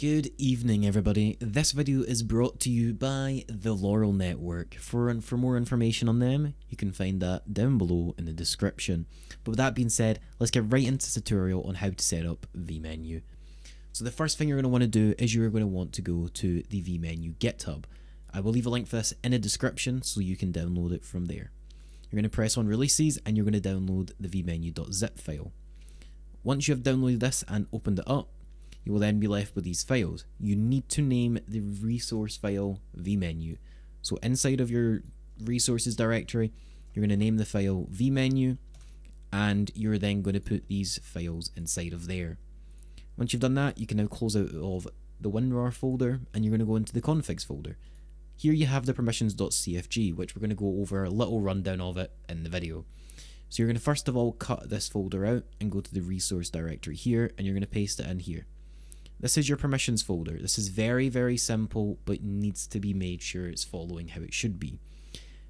Good evening, everybody. This video is brought to you by the Laurel Network. For more information on them, you can find that down below in the description. But with that being said, let's get right into the tutorial on how to set up vMenu. So the first thing you're going to want to do is you're going to want to go to the vMenu GitHub. I will leave a link for this in the description so you can download it from there. You're going to press on releases and you're going to download the vMenu.zip file. Once you have downloaded this and opened it up, you will then be left with these files. You need to name the resource file vMenu. So inside of your resources directory, you're going to name the file vMenu, and you're then going to put these files inside of there. Once you've done that, you can now close out of the WinRAR folder and you're going to go into the configs folder. Here you have the permissions.cfg, which we're going to go over a little rundown of it in the video. So you're going to first of all cut this folder out and go to the resource directory here, and you're going to paste it in here. This is your permissions folder. This is very, very simple, but needs to be made sure it's following how it should be.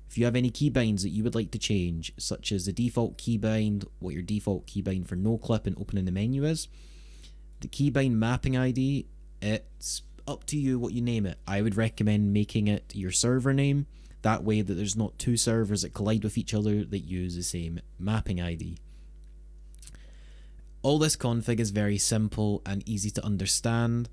If you have any keybinds that you would like to change, such as the default keybind, what your default keybind for no clip and opening the menu is, the keybind mapping ID, it's up to you what you name it. I would recommend making it your server name. That way that there's not two servers that collide with each other that use the same mapping ID. All this config is very simple and easy to understand,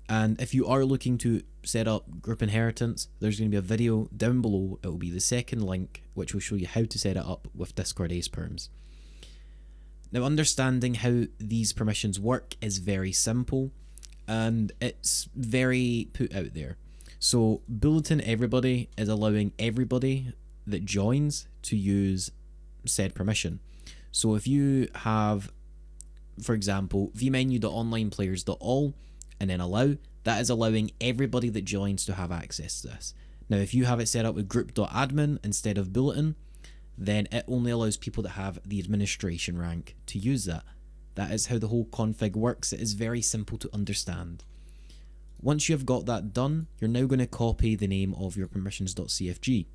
and if you are looking to set up group inheritance, there's going to be a video down below. It will be the second link, which will show you how to set it up with Discord Ace Perms. Now, understanding how these permissions work is very simple, and it's very put out there. So bulletin everybody is allowing everybody that joins to use said permission. So if you have, for example, vmenu.onlineplayers.all and then allow, that is allowing everybody that joins to have access to this. Now, if you have it set up with group.admin instead of bulletin, then it only allows people that have the administration rank to use that. That is how the whole config works. It is very simple to understand. Once you have got that done, you're now going to copy the name of your permissions.cfg.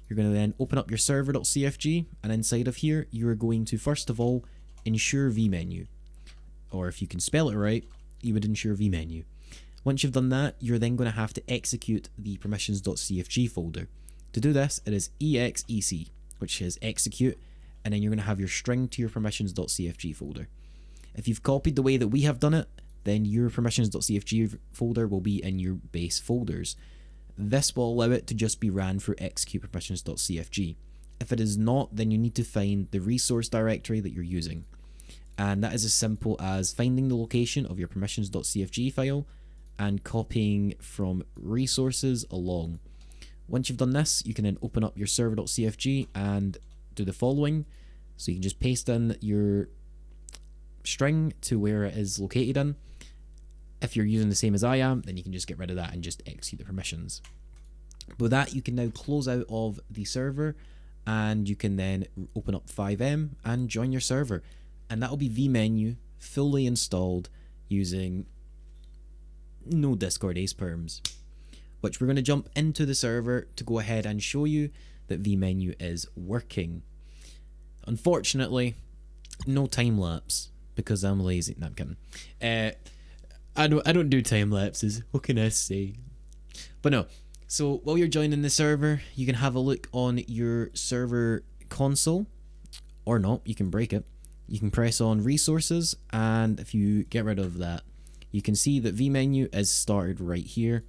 You're going to then open up your server.cfg, and inside of here, you are going to first of all ensure vMenu. Or if you can spell it right, you would ensure vMenu. Once you've done that, you're then going to have to execute the permissions.cfg folder. To do this, it is exec, which is execute, and then you're going to have your string to your permissions.cfg folder. If you've copied the way that we have done it, then your permissions.cfg folder will be in your base folders. This will allow it to just be ran through execute permissions.cfg. If it is not, then you need to find the resource directory that you're using. And that is as simple as finding the location of your permissions.cfg file and copying from resources along. Once you've done this, you can then open up your server.cfg and do the following. So you can just paste in your string to where it is located in. If you're using the same as I am, then you can just get rid of that and just execute the permissions. With that, you can now close out of the server and you can then open up Fivem and join your server. And that will be vMenu fully installed using no Discord Ace Perms, which we're going to jump into the server to go ahead and show you that vMenu is working. Unfortunately, no time lapse because I'm lazy. No, I'm kidding. I don't do time lapses. What can I say? But no. So while you're joining the server, you can have a look on your server console, or not. You can break it. You can press on resources, and if you get rid of that, you can see that vMenu is started right here,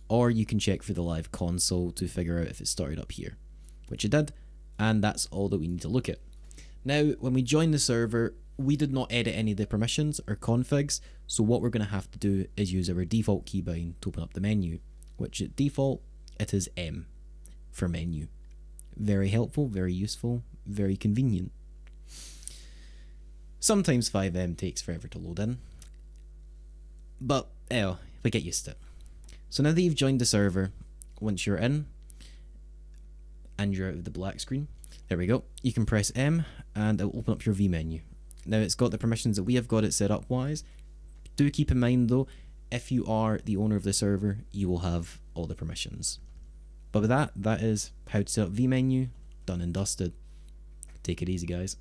or you can check for the live console to figure out if it started up here, which it did, and that's all that we need to look at. Now, when we join the server, we did not edit any of the permissions or configs, so what we're going to have to do is use our default keybind to open up the menu, which at default, it is M for menu. Very helpful, very useful, very convenient. Sometimes Fivem takes forever to load in, but we get used to it. So now that you've joined the server, once you're in and you're out of the black screen, there we go, you can press M and it will open up your vMenu. Now it's got the permissions that we have got it set up wise. Do keep in mind though, if you are the owner of the server, you will have all the permissions. But with that, that is how to set up vMenu, done and dusted. Take it easy, guys.